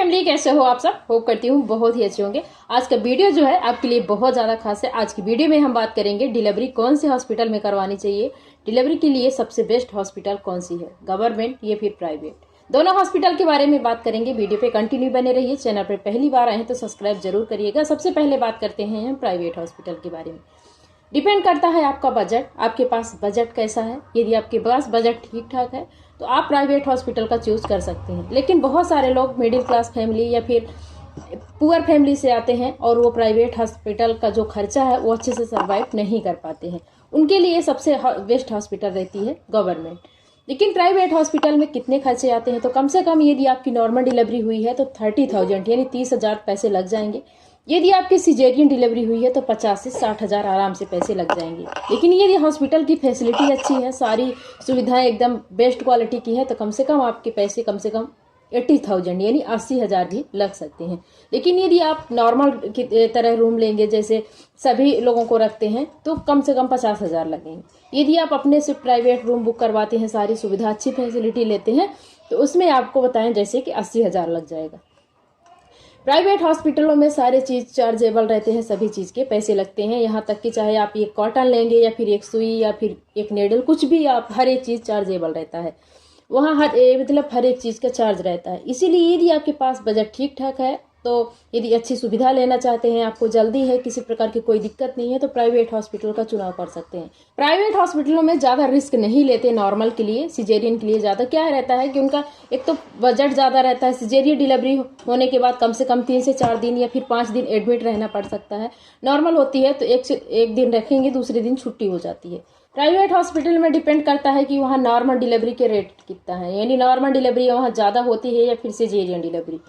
Family, कैसे हो आप सब? होप करती हूँ बहुत ही अच्छे होंगे। आज का वीडियो जो है आपके लिए बहुत ज़्यादा खास है। आज की वीडियो में हम बात करेंगे डिलीवरी कौन से हॉस्पिटल में करवानी चाहिए, डिलीवरी के लिए सबसे बेस्ट हॉस्पिटल कौन सी है, गवर्नमेंट या फिर प्राइवेट। दोनों हॉस्पिटल के बारे में बात करेंगे। वीडियो पे कंटिन्यू बने रहिए। चैनल पर पहली बार आए हैं तो सब्सक्राइब जरूर करिएगा। सबसे पहले बात करते हैं हम प्राइवेट हॉस्पिटल के बारे में। डिपेंड करता है आपका बजट, आपके पास बजट कैसा है। यदि आपके पास बजट ठीक ठाक है तो आप प्राइवेट हॉस्पिटल का चूज कर सकते हैं। लेकिन बहुत सारे लोग मिडिल क्लास फैमिली या फिर पुअर फैमिली से आते हैं और वो प्राइवेट हॉस्पिटल का जो खर्चा है वो अच्छे से सर्वाइव नहीं कर पाते हैं। उनके लिए सबसे बेस्ट हॉस्पिटल रहती है गवर्नमेंट। लेकिन प्राइवेट हॉस्पिटल में कितने खर्चे आते हैं तो कम से कम यदि आपकी नॉर्मल डिलीवरी हुई है तो 30,000 यानी 30,000 पैसे लग जाएंगे। यदि आपकी सिजेरियन डिलीवरी हुई है तो 50 से 60,000 आराम से पैसे लग जाएंगे। लेकिन यदि हॉस्पिटल की फैसिलिटी अच्छी है, सारी सुविधाएं एकदम बेस्ट क्वालिटी की है तो कम से कम आपके पैसे कम से कम 80,000 यानी 80,000 भी लग सकते हैं। लेकिन यदि आप नॉर्मल की तरह रूम लेंगे जैसे सभी लोगों को रखते हैं तो कम से कम 50,000 लगेंगे। यदि आप अपने से प्राइवेट रूम बुक करवाते हैं, सारी सुविधा अच्छी फैसिलिटी लेते हैं तो उसमें आपको बताएं जैसे कि 80,000 लग जाएगा। प्राइवेट हॉस्पिटलों में सारे चीज चार्जेबल रहते हैं, सभी चीज के पैसे लगते हैं। यहाँ तक कि चाहे आप एक कॉटन लेंगे या फिर एक सुई या फिर एक नेडल, कुछ भी आप हर एक चीज चार्जेबल रहता है। वहाँ हर एक चीज का चार्ज रहता है। इसीलिए यदि आपके पास बजट ठीक ठाक है तो यदि अच्छी सुविधा लेना चाहते हैं, आपको जल्दी है, किसी प्रकार की कोई दिक्कत नहीं है तो प्राइवेट हॉस्पिटल का चुनाव कर सकते हैं। प्राइवेट हॉस्पिटलों में ज्यादा रिस्क नहीं लेते नॉर्मल के लिए, सिजेरियन के लिए ज्यादा क्या रहता है कि उनका एक तो बजट ज्यादा रहता है। सिजेरियन डिलीवरी होने के बाद कम से कम 3 से 4 दिन या फिर 5 दिन एडमिट रहना पड़ सकता है। नॉर्मल होती है तो एक दिन रखेंगे, दूसरे दिन छुट्टी हो जाती है। प्राइवेट हॉस्पिटल में डिपेंड करता है कि वहाँ नॉर्मल डिलीवरी के रेट कितना है, यानी नॉर्मल डिलीवरी वहाँ ज्यादा होती है या फिर सिजेरियन डिलीवरी,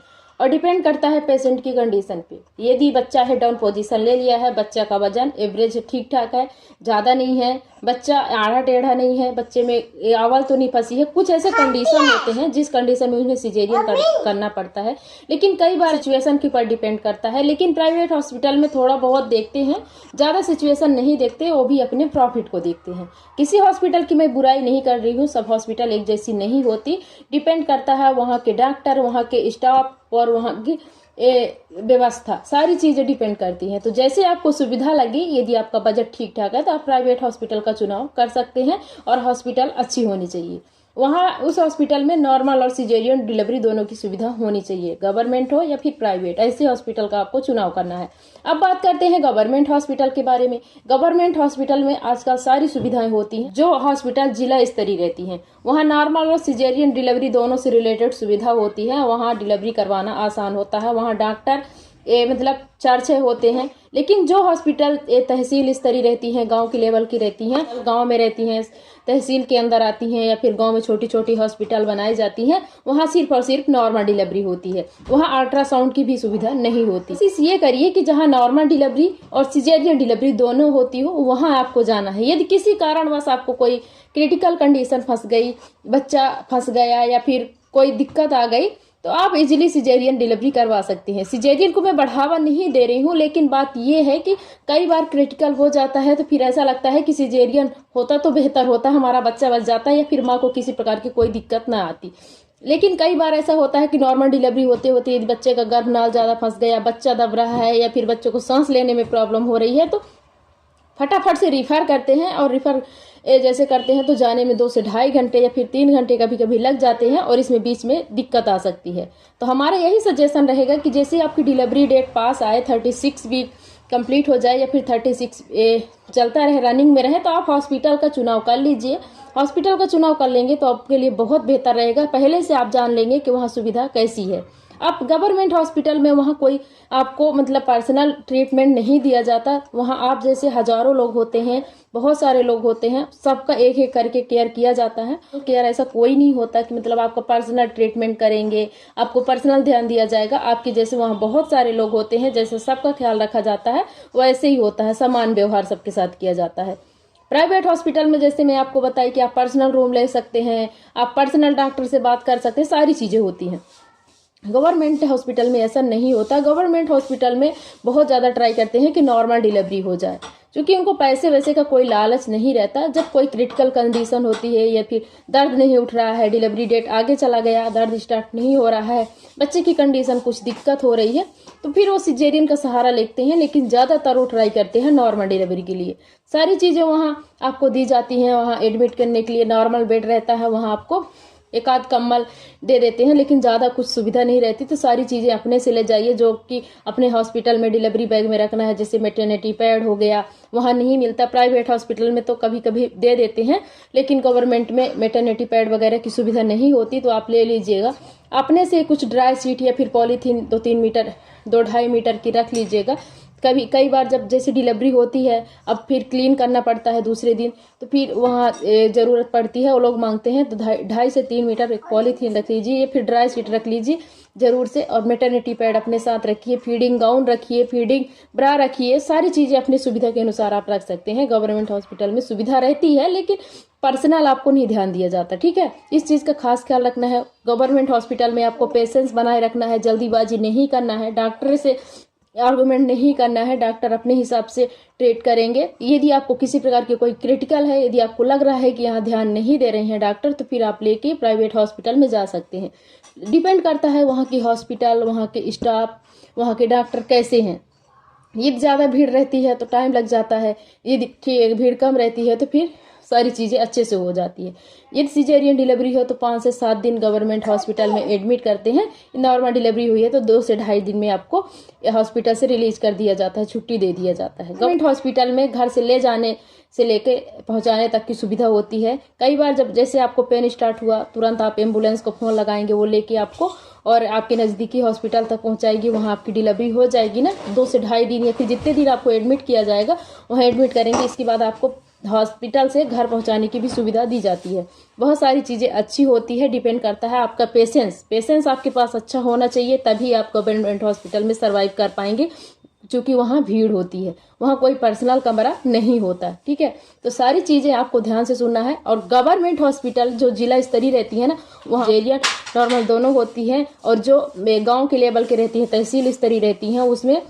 और डिपेंड करता है पेशेंट की कंडीशन पे। यदि बच्चा है डाउन पोजीशन ले लिया है, बच्चा का वजन एवरेज ठीक ठाक है, ज्यादा नहीं है, बच्चा आड़ा टेढ़ा नहीं है, बच्चे में आवल तो नहीं फंसी है, कुछ ऐसे कंडीशन होते हैं जिस कंडीशन में उन्हें सिजेरियन करना पड़ता है। लेकिन कई बार सिचुएशन के ऊपर डिपेंड करता है। लेकिन प्राइवेट हॉस्पिटल में थोड़ा बहुत देखते हैं, ज्यादा सिचुएशन नहीं देखते, वो भी अपने प्रॉफिट को देखते हैं। किसी हॉस्पिटल की मैं बुराई नहीं कर रही हूँ, सब हॉस्पिटल एक जैसी नहीं होती। डिपेंड करता है वहाँ के डॉक्टर, वहाँ के स्टाफ और वहाँ की व्यवस्था, सारी चीजें डिपेंड करती हैं। तो जैसे आपको सुविधा लगे, यदि आपका बजट ठीक ठाक है तो आप प्राइवेट हॉस्पिटल का चुनाव कर सकते हैं। और हॉस्पिटल अच्छी होनी चाहिए, वहाँ उस हॉस्पिटल में नॉर्मल और सिजेरियन डिलीवरी दोनों की सुविधा होनी चाहिए, गवर्नमेंट हो या फिर प्राइवेट, ऐसे हॉस्पिटल का आपको चुनाव करना है। अब बात करते हैं गवर्नमेंट हॉस्पिटल के बारे में। गवर्नमेंट हॉस्पिटल में आजकल सारी सुविधाएं होती हैं। जो हॉस्पिटल जिला स्तरीय रहती हैं वहाँ नॉर्मल और सिजेरियन डिलीवरी दोनों से रिलेटेड सुविधा होती है। वहाँ डिलीवरी करवाना आसान होता है, वहाँ डॉक्टर मतलब 4-6 होते हैं। लेकिन जो हॉस्पिटल तहसील स्तरीय रहती हैं, गांव की लेवल की रहती हैं, गांव में रहती हैं, तहसील के अंदर आती हैं या फिर गांव में छोटी छोटी हॉस्पिटल बनाई जाती हैं, वहाँ सिर्फ और सिर्फ नॉर्मल डिलीवरी होती है। वहाँ अल्ट्रासाउंड की भी सुविधा नहीं होती। कोशिश ये करिए कि जहाँ नॉर्मल डिलीवरी और सिजेरियन डिलीवरी दोनों होती हो वहाँ आपको जाना है। यदि किसी कारणवश आपको कोई क्रिटिकल कंडीशन फंस गई, बच्चा फंस गया या फिर कोई दिक्कत आ गई तो आप इजीली सिजेरियन डिलीवरी करवा सकती हैं। सिजेरियन को मैं बढ़ावा नहीं दे रही हूँ, लेकिन बात ये है कि कई बार क्रिटिकल हो जाता है तो फिर ऐसा लगता है कि सिजेरियन होता तो बेहतर होता, हमारा बच्चा बच जाता या फिर माँ को किसी प्रकार की कोई दिक्कत ना आती। लेकिन कई बार ऐसा होता है कि नॉर्मल डिलीवरी होते होते यदि बच्चे का गर्भनाल ज्यादा फंस गया, बच्चा दब रहा है या फिर बच्चों को सांस लेने में प्रॉब्लम हो रही है तो फटाफट से रिफर करते हैं। और रिफर जैसे करते हैं तो जाने में 2 से ढाई घंटे या फिर 3 घंटे कभी कभी लग जाते हैं और इसमें बीच में दिक्कत आ सकती है। तो हमारा यही सजेशन रहेगा कि जैसे आपकी डिलीवरी डेट पास आए, 36 वीक कंप्लीट हो जाए या फिर 36 चलता रहे, रनिंग में रहे, तो आप हॉस्पिटल का चुनाव कर लीजिए। हॉस्पिटल का चुनाव कर लेंगे तो आपके लिए बहुत बेहतर रहेगा। पहले से आप जान लेंगे कि वहाँ सुविधा कैसी है। आप गवर्नमेंट हॉस्पिटल में वहाँ कोई आपको मतलब पर्सनल ट्रीटमेंट नहीं दिया जाता। वहाँ आप जैसे हजारों लोग होते हैं, बहुत सारे लोग होते हैं, सबका एक एक करके केयर किया जाता है। तो केयर ऐसा कोई नहीं होता कि मतलब आपका पर्सनल ट्रीटमेंट करेंगे, आपको पर्सनल ध्यान दिया जाएगा। आपके जैसे वहाँ बहुत सारे लोग होते हैं, जैसे सबका ख्याल रखा जाता है वैसे ही होता है, समान व्यवहार सबके साथ किया जाता है। प्राइवेट हॉस्पिटल में जैसे मैं आपको बताई कि आप पर्सनल रूम ले सकते हैं, आप पर्सनल डॉक्टर से बात कर सकते हैं, सारी चीजें होती हैं। गवर्नमेंट हॉस्पिटल में ऐसा नहीं होता। गवर्नमेंट हॉस्पिटल में बहुत ज़्यादा ट्राई करते हैं कि नॉर्मल डिलीवरी हो जाए, क्योंकि उनको पैसे वैसे का कोई लालच नहीं रहता। जब कोई क्रिटिकल कंडीशन होती है या फिर दर्द नहीं उठ रहा है, डिलीवरी डेट आगे चला गया, दर्द स्टार्ट नहीं हो रहा है, बच्चे की कंडीशन कुछ दिक्कत हो रही है, तो फिर वो सिजेरियन का सहारा लेते हैं। लेकिन ज़्यादातर वो ट्राई करते हैं नॉर्मल डिलीवरी के लिए। सारी चीज़ें वहाँ आपको दी जाती हैं। वहाँ एडमिट करने के लिए नॉर्मल बेड रहता है, वहाँ आपको एक आध कम्बल दे देते हैं, लेकिन ज़्यादा कुछ सुविधा नहीं रहती। तो सारी चीज़ें अपने से ले जाइए, जो कि अपने हॉस्पिटल में डिलीवरी बैग में रखना है। जैसे मैटरनिटी पैड हो गया, वहाँ नहीं मिलता। प्राइवेट हॉस्पिटल में तो कभी कभी दे देते हैं, लेकिन गवर्नमेंट में मैटरनिटी पैड वगैरह की सुविधा नहीं होती, तो आप ले लीजिएगा। अपने से कुछ ड्राई शीट या फिर पॉलीथीन 2-3 मीटर 2-2.5 मीटर की रख लीजिएगा। कई बार जब जैसे डिलीवरी होती है, अब फिर क्लीन करना पड़ता है दूसरे दिन, तो फिर वहाँ ज़रूरत पड़ती है, वो लोग मांगते हैं, तो 2.5 से 3 मीटर एक पॉलीथीन रख लीजिए या फिर ड्राई शीट रख लीजिए ज़रूर से। और मैटरनिटी पैड अपने साथ रखिए, फीडिंग गाउन रखिए, फीडिंग ब्रा रखिए। सारी चीज़ें अपनी सुविधा के अनुसार आप रख सकते हैं। गवर्नमेंट हॉस्पिटल में सुविधा रहती है, लेकिन पर्सनल आपको नहीं ध्यान दिया जाता, ठीक है। इस चीज़ का खास ख्याल रखना है। गवर्नमेंट हॉस्पिटल में आपको पेशेंस बनाए रखना है, जल्दीबाजी नहीं करना है, डॉक्टर से आर्गुमेंट नहीं करना है। डॉक्टर अपने हिसाब से ट्रीट करेंगे। यदि आपको किसी प्रकार की कोई क्रिटिकल है, यदि आपको लग रहा है कि यहाँ ध्यान नहीं दे रहे हैं डॉक्टर, तो फिर आप लेके प्राइवेट हॉस्पिटल में जा सकते हैं। डिपेंड करता है वहाँ की हॉस्पिटल, वहाँ के स्टाफ, वहाँ के डॉक्टर कैसे हैं। यदि ज़्यादा भीड़ रहती है तो टाइम लग जाता है, यदि भीड़ कम रहती है तो फिर सारी चीज़ें अच्छे से हो जाती है। यदि सिजेरियन डिलीवरी हो तो 5 से 7 दिन गवर्नमेंट हॉस्पिटल में एडमिट करते हैं। नॉर्मल डिलीवरी हुई है तो 2 से 2.5 दिन में आपको हॉस्पिटल से रिलीज कर दिया जाता है, छुट्टी दे दिया जाता है। गवर्नमेंट हॉस्पिटल में घर से ले जाने से लेके पहुंचाने तक की सुविधा होती है। कई बार जब जैसे आपको पेन स्टार्ट हुआ, तुरंत आप एम्बुलेंस को फ़ोन लगाएंगे, वो लेके आपको और आपके नज़दीकी हॉस्पिटल तक पहुंचाएगी। वहां आपकी डिलीवरी हो जाएगी ना। 2 से 2.5 दिन या फिर जितने दिन आपको एडमिट किया जाएगा वहाँ एडमिट करेंगे। इसके बाद आपको हॉस्पिटल से घर पहुंचाने की भी सुविधा दी जाती है। बहुत सारी चीज़ें अच्छी होती है। डिपेंड करता है आपका पेशेंस आपके पास अच्छा होना चाहिए, तभी आप गवर्नमेंट हॉस्पिटल में सर्वाइव कर पाएंगे। क्योंकि वहाँ भीड़ होती है, वहाँ कोई पर्सनल कमरा नहीं होता, ठीक है। तो सारी चीज़ें आपको ध्यान से सुनना है। और गवर्नमेंट हॉस्पिटल जो जिला स्तरीय रहती है ना, वहाँ एरिया नॉर्मल दोनों होती हैं, और जो गांव के लेवल के रहती हैं, तहसील स्तरीय रहती हैं, उसमें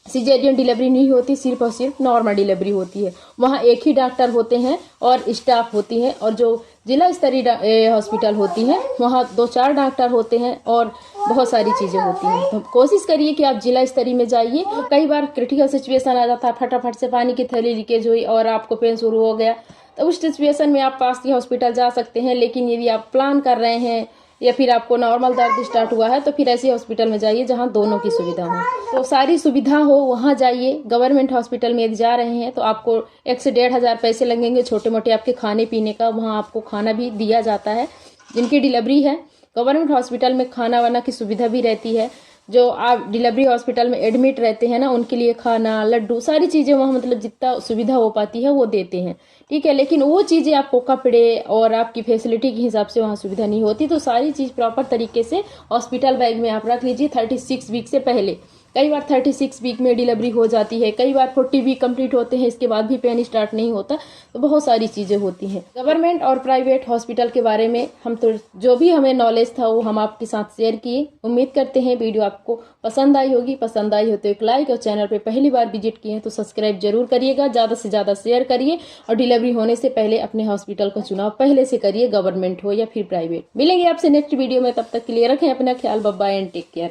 सिजेरियन डिलीवरी नहीं होती, सिर्फ और सिर्फ नॉर्मल डिलीवरी होती है। वहाँ एक ही डॉक्टर होते हैं और स्टाफ होती है। और जो जिला स्तरीय हॉस्पिटल होती हैं वहाँ 2-4 डॉक्टर होते हैं और बहुत सारी चीज़ें होती हैं। तो कोशिश करिए कि आप जिला स्तरीय में जाइए। कई बार क्रिटिकल सिचुएशन आ जाता है, फटाफट से पानी की थैली लीकेज हुई और आपको पेन शुरू हो गया, तो उस सिचुएशन में आप पास के हॉस्पिटल जा सकते हैं। लेकिन यदि आप प्लान कर रहे हैं या फिर आपको नॉर्मल दर्द स्टार्ट हुआ है, तो फिर ऐसे हॉस्पिटल में जाइए जहां दोनों की सुविधा हो। तो सारी सुविधा हो वहां जाइए। गवर्नमेंट हॉस्पिटल में यदि जा रहे हैं तो आपको 1 से 1.5 हज़ार पैसे लगेंगे, छोटे मोटे आपके खाने पीने का। वहां आपको खाना भी दिया जाता है। जिनकी डिलीवरी है गवर्नमेंट हॉस्पिटल में खाना वाना की सुविधा भी रहती है। जो आप डिलीवरी हॉस्पिटल में एडमिट रहते हैं ना, उनके लिए खाना, लड्डू, सारी चीज़ें वहाँ मतलब जितना सुविधा हो पाती है वो देते हैं, ठीक है। लेकिन वो चीज़ें आपको कपड़े और आपकी फैसिलिटी के हिसाब से वहाँ सुविधा नहीं होती। तो सारी चीज़ प्रॉपर तरीके से हॉस्पिटल बैग में आप रख लीजिए 36 वीक से पहले। कई बार 36 वीक में डिलीवरी हो जाती है, कई बार 40 वीक कंप्लीट होते हैं, इसके बाद भी पेन स्टार्ट नहीं होता। तो बहुत सारी चीज़ें होती हैं। गवर्नमेंट और प्राइवेट हॉस्पिटल के बारे में हम तो जो भी हमें नॉलेज था वो हम आपके साथ शेयर किए। उम्मीद करते हैं वीडियो आपको पसंद आई होगी। पसंद आई हो तो एक लाइक, और चैनल पर पहली बार विजिट किए हैं तो सब्सक्राइब जरूर करिएगा। ज़्यादा से ज़्यादा शेयर करिए, और डिलीवरी होने से पहले अपने हॉस्पिटल का चुनाव पहले से करिए, गवर्नमेंट हो या फिर प्राइवेट। मिलेंगे आपसे नेक्स्ट वीडियो में, तब तक के लिए रखें अपना ख्याल। Bye bye and take care.